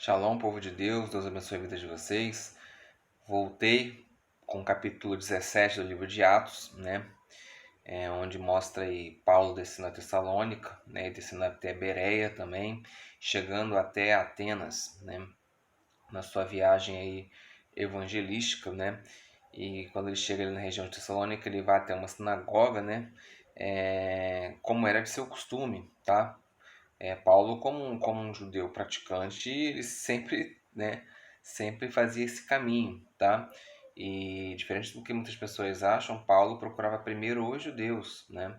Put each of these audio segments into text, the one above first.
Shalom, povo de Deus, Deus abençoe a vida de vocês. Voltei com o capítulo 17 do livro de Atos, né? Onde mostra aí Paulo descendo a Tessalônica, né? Descendo até Bereia também, chegando até Atenas, né? Na sua viagem aí evangelística, né? E quando ele chega ali na região de Tessalônica, ele vai até uma sinagoga, né? Como era de seu costume, tá? Paulo, como um judeu praticante, ele sempre, né, sempre fazia esse caminho, tá? E diferente do que muitas pessoas acham, Paulo procurava primeiro os judeus, né?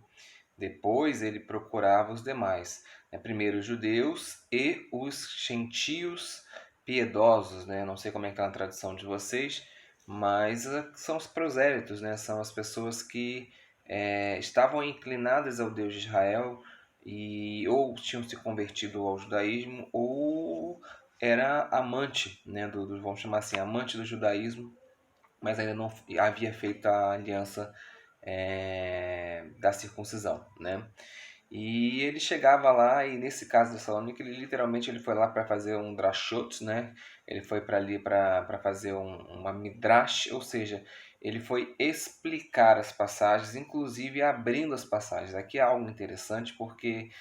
Depois ele procurava os demais, né? Primeiro os judeus e os gentios piedosos, né? Não sei como é aquela tradução de vocês, mas são os prosélitos, né? São as pessoas que estavam inclinadas ao Deus de Israel e ou tinham se convertido ao judaísmo ou era amante, né? Vamos chamar assim, amante do judaísmo, mas ainda não havia feito a aliança da circuncisão, né? E ele chegava lá e nesse caso da Salônica, ele foi lá para fazer um drashot, né? Ele foi para ali para fazer uma midrash, ou seja, ele foi explicar as passagens, inclusive abrindo as passagens. Aqui é algo interessante porque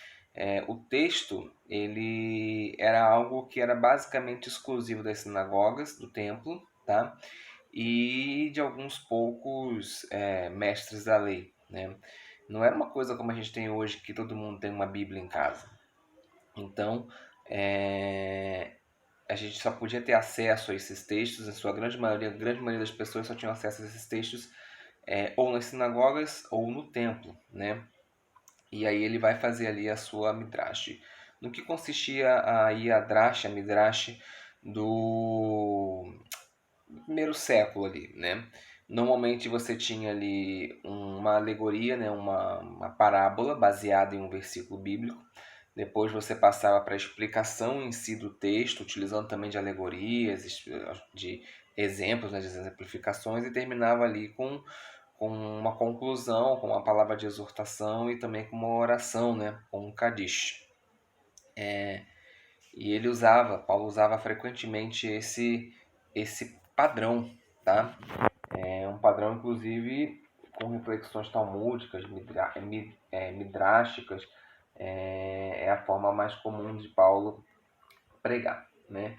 o texto ele era algo que era basicamente exclusivo das sinagogas do templo, tá? E de alguns poucos mestres da lei, né? Não era uma coisa como a gente tem hoje, que todo mundo tem uma Bíblia em casa. Então, a gente só podia ter acesso a esses textos, em sua grande maioria, a grande maioria das pessoas só tinham acesso a esses textos ou nas sinagogas ou no templo, né? E aí ele vai fazer ali a sua midrash. No que consistia aí a midrash do primeiro século ali, né? Normalmente você tinha ali uma alegoria, né? uma parábola baseada em um versículo bíblico. Depois você passava para a explicação em si do texto, utilizando também de alegorias, de exemplos, né? De exemplificações, e terminava ali com uma conclusão, com uma palavra de exortação e também com uma oração, né? Com um kadish. E Paulo usava frequentemente esse padrão, tá? É um padrão, inclusive, com reflexões talmúdicas, midrásticas, é a forma mais comum de Paulo pregar, né?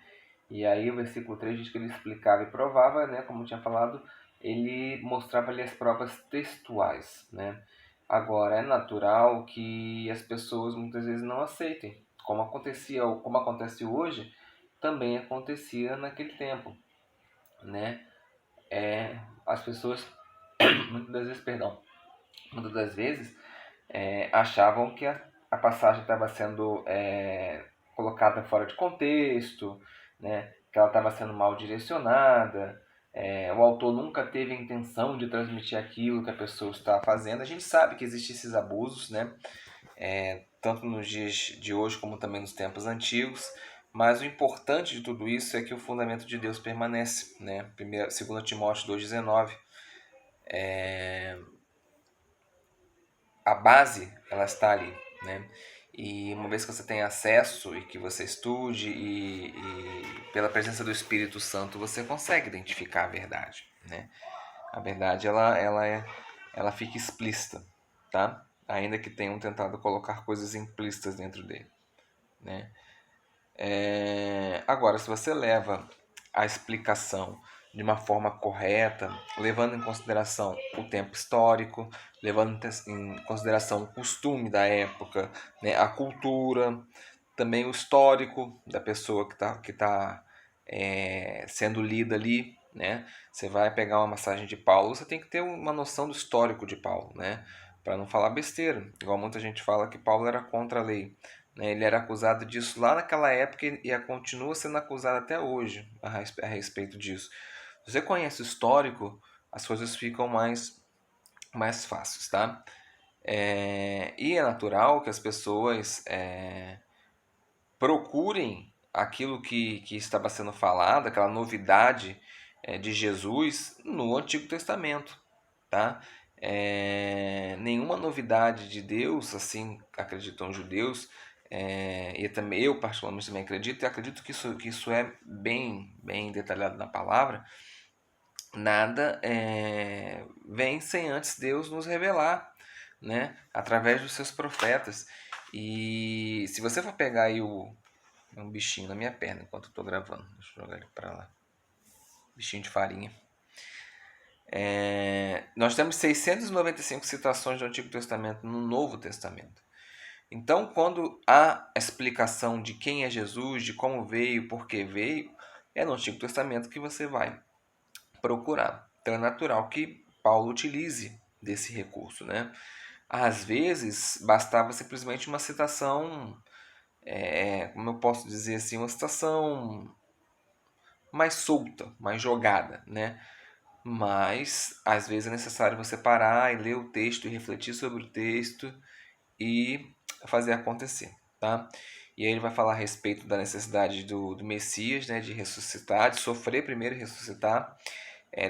E aí o versículo 3 diz que ele explicava e provava, né? Como eu tinha falado, ele mostrava ali as provas textuais, né? Agora, é natural que as pessoas muitas vezes não aceitem. Como acontece hoje, também acontecia naquele tempo, né? As pessoas, muitas das vezes achavam que a passagem estava sendo colocada fora de contexto, né? Que ela estava sendo mal direcionada, o autor nunca teve a intenção de transmitir aquilo que a pessoa está fazendo. A gente sabe que existem esses abusos, né? Tanto nos dias de hoje como também nos tempos antigos, mas o importante de tudo isso é que o fundamento de Deus permanece, né? 2 Timóteo 2,19. A base, ela está ali, né? E uma vez que você tem acesso e que você estude e pela presença do Espírito Santo você consegue identificar a verdade, né? A verdade ela fica explícita, tá? Ainda que tenham tentado colocar coisas implícitas dentro dele, né? Agora, se você leva a explicação de uma forma correta, levando em consideração o tempo histórico, levando em consideração o costume da época, né, a cultura, também o histórico da pessoa que tá sendo lida ali, né? Você vai pegar uma mensagem de Paulo, você tem que ter uma noção do histórico de Paulo, né? Para não falar besteira, igual muita gente fala que Paulo era contra a lei, né? Ele era acusado disso lá naquela época e continua sendo acusado até hoje a respeito disso. Se você conhece o histórico, as coisas ficam mais fáceis, tá? E é natural que as pessoas procurem aquilo que estava sendo falado, aquela novidade de Jesus no Antigo Testamento, tá? Nenhuma novidade de Deus, assim acreditam os judeus, E também eu particularmente também acredito, e acredito que isso é bem detalhado na palavra. Nada vem sem antes Deus nos revelar, né, através dos seus profetas. E se você for pegar aí um bichinho na minha perna enquanto eu estou gravando, deixa eu jogar ele para lá, bichinho de farinha. Nós temos 695 citações do Antigo Testamento no Novo Testamento. Então, quando há explicação de quem é Jesus, de como veio, por que veio, é no Antigo Testamento que você vai procurar. Então é natural que Paulo utilize desse recurso, né? Às vezes bastava simplesmente uma citação, como eu posso dizer assim, uma citação mais solta, mais jogada, né? Mas às vezes é necessário você parar e ler o texto e refletir sobre o texto e fazer acontecer, tá? E aí ele vai falar a respeito da necessidade do Messias, né, de ressuscitar, de sofrer primeiro e ressuscitar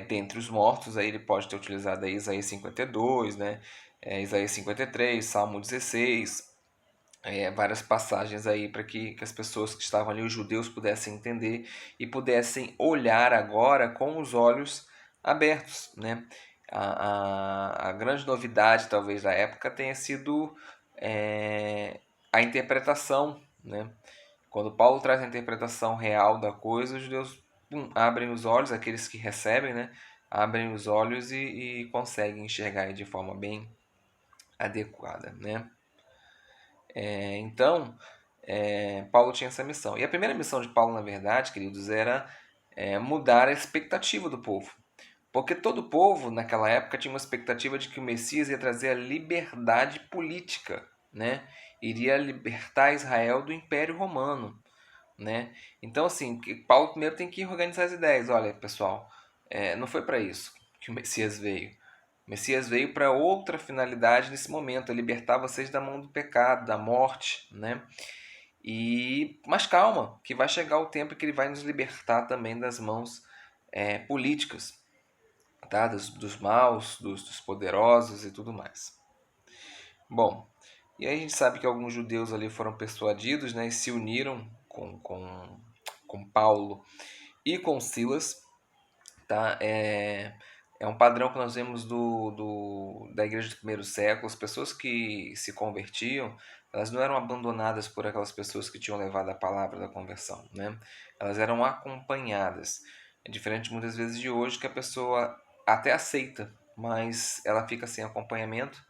dentre os mortos. Aí ele pode ter utilizado aí Isaías 52, né, Isaías 53, Salmo 16, várias passagens aí para que as pessoas que estavam ali, os judeus, pudessem entender e pudessem olhar agora com os olhos abertos, né? A grande novidade, talvez, da época tenha sido a interpretação, né? Quando Paulo traz a interpretação real da coisa, os judeus abrem os olhos, aqueles que recebem, né? Abrem os olhos e conseguem enxergar de forma bem adequada, né? Então, Paulo tinha essa missão. E a primeira missão de Paulo, na verdade, queridos, era mudar a expectativa do povo. Porque todo povo, naquela época, tinha uma expectativa de que o Messias ia trazer a liberdade política, né? Iria libertar Israel do Império Romano, né? Então, assim, Paulo primeiro tem que organizar as ideias. Olha, pessoal, não foi para isso que o Messias veio. O Messias veio para outra finalidade nesse momento, é libertar vocês da mão do pecado, da morte, né? Mas calma, que vai chegar o tempo que ele vai nos libertar também das mãos políticas, tá? Dos maus, dos poderosos e tudo mais. Bom, e aí a gente sabe que alguns judeus ali foram persuadidos, né, e se uniram com Paulo e com Silas, tá? É um padrão que nós vemos da igreja do primeiro século. As pessoas que se convertiam, elas não eram abandonadas por aquelas pessoas que tinham levado a palavra da conversão, né? Elas eram acompanhadas. É diferente muitas vezes de hoje, que a pessoa até aceita, mas ela fica sem acompanhamento.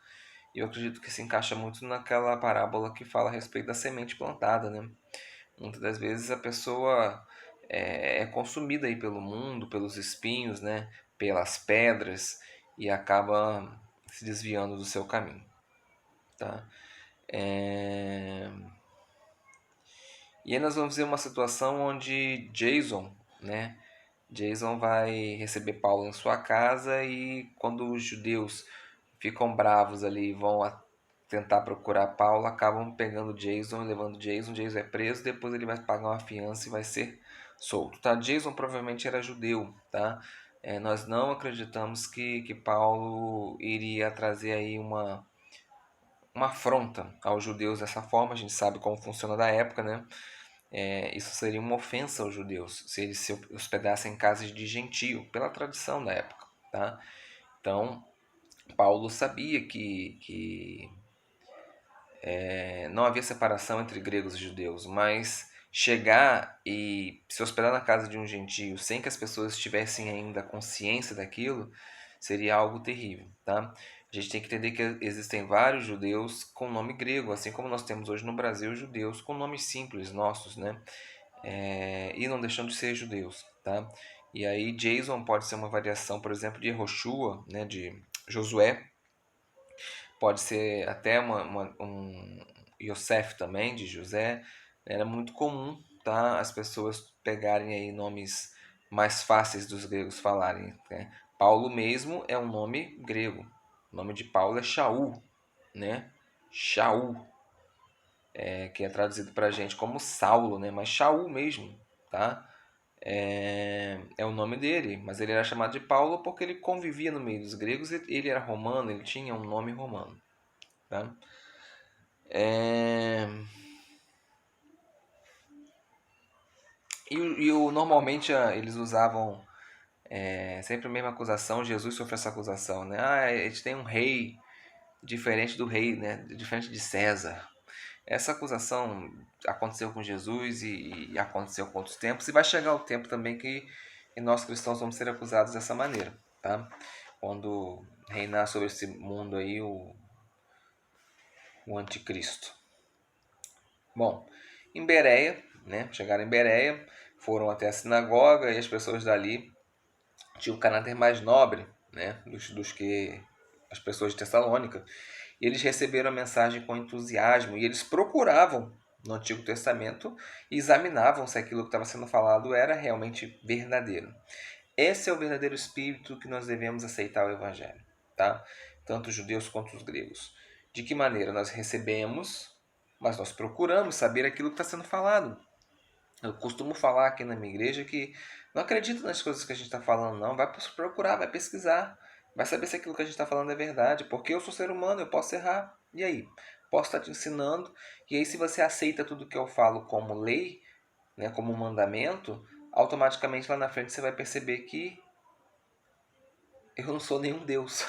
E eu acredito que se encaixa muito naquela parábola que fala a respeito da semente plantada, né? Muitas das vezes a pessoa é consumida aí pelo mundo, pelos espinhos, né? Pelas pedras, e acaba se desviando do seu caminho, tá? E aí nós vamos ver uma situação onde Jason, né? Jason vai receber Paulo em sua casa, e quando os judeus ficam bravos ali e vão tentar procurar Paulo, acabam pegando Jason e levando Jason. Jason é preso, depois ele vai pagar uma fiança e vai ser solto, tá? Jason provavelmente era judeu, tá? Nós não acreditamos que Paulo iria trazer aí uma afronta aos judeus dessa forma. A gente sabe como funciona da época, né? Isso seria uma ofensa aos judeus se eles se hospedassem em casas de gentio, pela tradição da época, tá? Então, Paulo sabia que não havia separação entre gregos e judeus, mas chegar e se hospedar na casa de um gentio sem que as pessoas tivessem ainda consciência daquilo seria algo terrível, tá? A gente tem que entender que existem vários judeus com nome grego, assim como nós temos hoje no Brasil judeus com nomes simples nossos, né? E não deixando de ser judeus, tá? E aí Jason pode ser uma variação, por exemplo, de Yehoshua, né? De Josué, pode ser até um Yosef também, de José. Era muito comum, tá, as pessoas pegarem aí nomes mais fáceis dos gregos falarem, né? Paulo mesmo é um nome grego. O nome de Paulo é Shaul, né? Shaul, que é traduzido para a gente como Saulo, né? Mas Shaul mesmo, tá? É o nome dele, mas ele era chamado de Paulo porque ele convivia no meio dos gregos. Ele era romano, ele tinha um nome romano, tá? É... Normalmente eles usavam sempre a mesma acusação. Jesus sofreu essa acusação, né? A gente tem um rei diferente do rei, né? Diferente de César. Essa acusação aconteceu com Jesus e aconteceu com outros tempos, e vai chegar o tempo também que nós cristãos vamos ser acusados dessa maneira, tá? Quando reinar sobre esse mundo aí o anticristo. Bom, em Bereia, né? Chegaram em Bereia, foram até a sinagoga, e as pessoas dali tinham um caráter mais nobre, né? Dos que as pessoas de Tessalônica. E eles receberam a mensagem com entusiasmo, e eles procuravam no Antigo Testamento e examinavam se aquilo que estava sendo falado era realmente verdadeiro. Esse é o verdadeiro espírito que nós devemos aceitar o Evangelho, tá? Tanto os judeus quanto os gregos. De que maneira? Nós recebemos, mas nós procuramos saber aquilo que está sendo falado. Eu costumo falar aqui na minha igreja que não acredito nas coisas que a gente está falando, não. Vai procurar, vai pesquisar, vai saber se aquilo que a gente está falando é verdade, porque eu sou ser humano, eu posso errar. E aí? Posso estar te ensinando, e aí se você aceita tudo que eu falo como lei, né, como mandamento, automaticamente lá na frente você vai perceber que eu não sou nenhum Deus,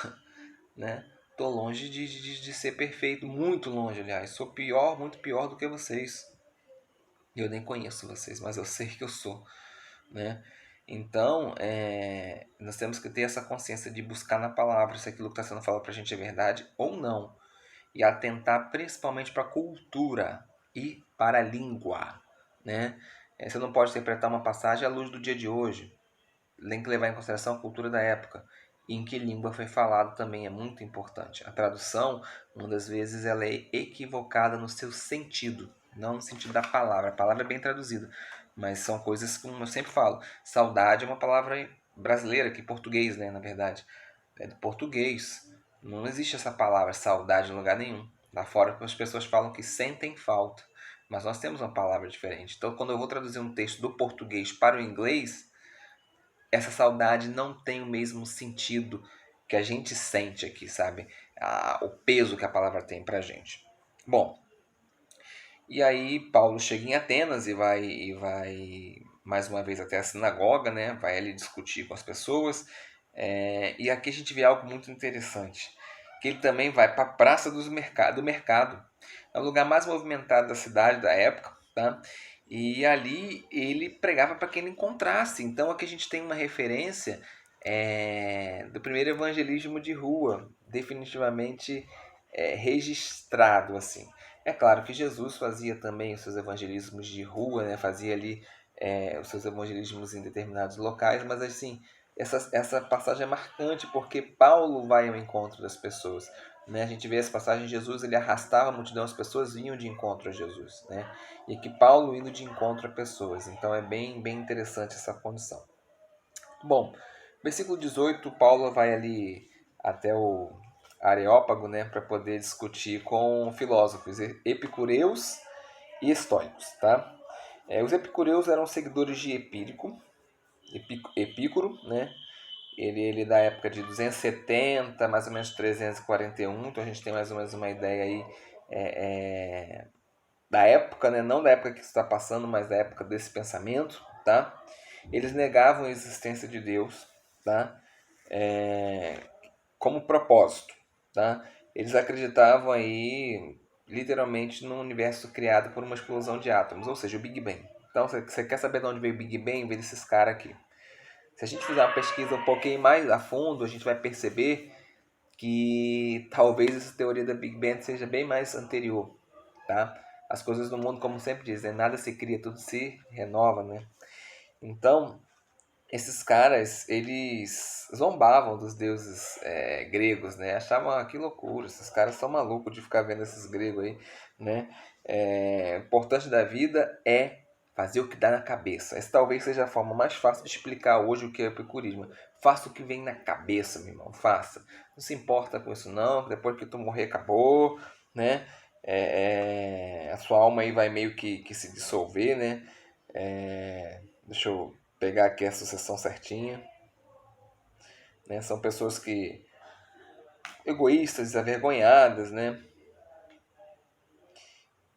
né? Tô longe de ser perfeito, muito longe, aliás. Sou pior, muito pior do que vocês. Eu nem conheço vocês, mas eu sei que eu sou, né? Então, nós temos que ter essa consciência de buscar na palavra se aquilo que está sendo falado para a gente é verdade ou não. E atentar principalmente para a cultura e para a língua, né? Você não pode interpretar uma passagem à luz do dia de hoje. Tem que levar em consideração a cultura da época. E em que língua foi falado também é muito importante. A tradução, muitas vezes, ela é equivocada no seu sentido, não no sentido da palavra. A palavra é bem traduzida, mas são coisas que, como eu sempre falo, saudade é uma palavra brasileira, que português, né, na verdade. É do português. Não existe essa palavra saudade em lugar nenhum. Lá fora as pessoas falam que sentem falta, mas nós temos uma palavra diferente. Então, quando eu vou traduzir um texto do português para o inglês, essa saudade não tem o mesmo sentido que a gente sente aqui, sabe? O peso que a palavra tem pra gente. Bom, e aí Paulo chega em Atenas e vai mais uma vez até a sinagoga, né? Vai ali discutir com as pessoas. E aqui a gente vê algo muito interessante, que ele também vai para a Praça do Mercado. É o lugar mais movimentado da cidade da época, tá? E ali ele pregava para quem ele encontrasse. Então aqui a gente tem uma referência do primeiro evangelismo de rua, definitivamente registrado assim. É claro que Jesus fazia também os seus evangelismos de rua, né? Fazia ali os seus evangelismos em determinados locais, mas assim, essa passagem é marcante porque Paulo vai ao encontro das pessoas, né? A gente vê essa passagem, Jesus ele arrastava a multidão, as pessoas vinham de encontro a Jesus, né? E aqui Paulo indo de encontro a pessoas, então é bem interessante essa condição. Bom, versículo 18, Paulo vai ali até o Areópago, né, para poder discutir com filósofos epicureus e estoicos, tá? Os epicureus eram seguidores de Epícoro, né? Ele é da época de 270, mais ou menos 341, então a gente tem mais ou menos uma ideia aí da época, né? Não da época que está passando, mas da época desse pensamento, tá? Eles negavam a existência de Deus, tá? Como propósito, tá? Eles acreditavam aí literalmente no universo criado por uma explosão de átomos, ou seja, o Big Bang. Então, você quer saber de onde veio o Big Bang? Vê desses caras aqui. Se a gente fizer uma pesquisa um pouquinho mais a fundo, a gente vai perceber que talvez essa teoria da Big Bang seja bem mais anterior, tá? As coisas no mundo, como sempre dizem, nada se cria, tudo se renova, né? Então, esses caras, eles zombavam dos deuses gregos, né? Achavam que loucura, esses caras são malucos de ficar vendo esses gregos aí, né? O importante da vida é fazer o que dá na cabeça. Essa talvez seja a forma mais fácil de explicar hoje o que é o epicurismo. Faça o que vem na cabeça, meu irmão, faça. Não se importa com isso não, depois que tu morrer acabou, né? A sua alma aí vai meio que se dissolver, né? Deixa eu pegar aqui a sucessão certinha, né? São pessoas que egoístas, desavergonhadas, né?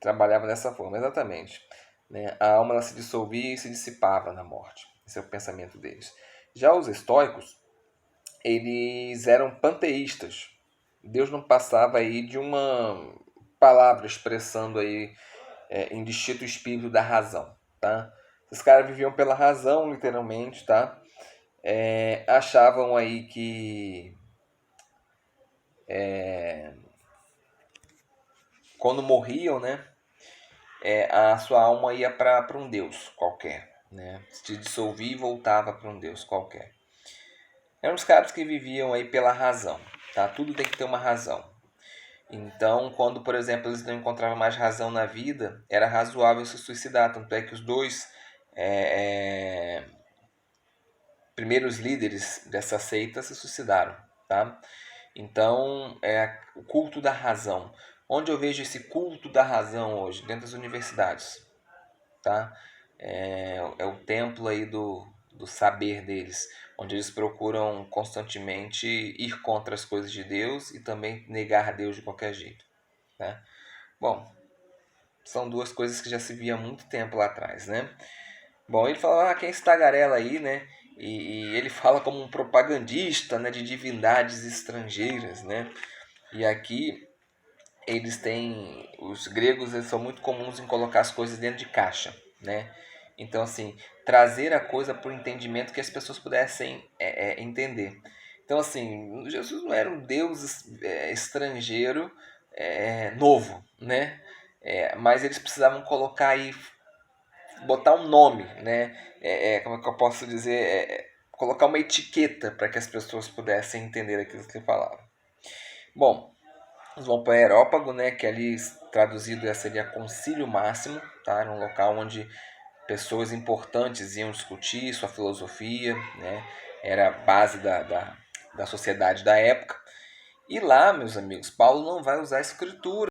Trabalhavam dessa forma, exatamente. né? A alma ela se dissolvia e se dissipava na morte. Esse é o pensamento deles. Já os estoicos, eles eram panteístas. Deus não passava aí de uma palavra expressando aí indistinto espírito da razão, tá? Esses caras viviam pela razão, literalmente, tá? Achavam aí que quando morriam, né, a sua alma ia para um deus qualquer, né? Se dissolvia e voltava para um deus qualquer. Eram os caras que viviam aí pela razão, tá? Tudo tem que ter uma razão. Então, quando, por exemplo, eles não encontravam mais razão na vida, era razoável se suicidar. Tanto é que os dois primeiros líderes dessa seita se suicidaram, tá? Então, o culto da razão. Onde eu vejo esse culto da razão hoje? Dentro das universidades, tá? É o templo aí do saber deles, onde eles procuram constantemente ir contra as coisas de Deus e também negar Deus de qualquer jeito, né? Bom, são duas coisas que já se via há muito tempo lá atrás, né? Bom, ele fala, quem é esse tagarela aí, né? E ele fala como um propagandista, né, de divindades estrangeiras, né? E aqui eles têm, os gregos eles são muito comuns em colocar as coisas dentro de caixa, né? Então assim, trazer a coisa para o entendimento que as pessoas pudessem entender. Então assim, Jesus não era um Deus estrangeiro novo, né? Mas eles precisavam colocar aí, botar um nome, né? Como é que eu posso dizer? Colocar uma etiqueta para que as pessoas pudessem entender aquilo que ele falava. Bom, nós vamos para Aerópago, né? Que ali traduzido seria Concílio Máximo, tá? Era um local onde pessoas importantes iam discutir sua filosofia, né? Era a base da sociedade da época. E lá, meus amigos, Paulo não vai usar escritura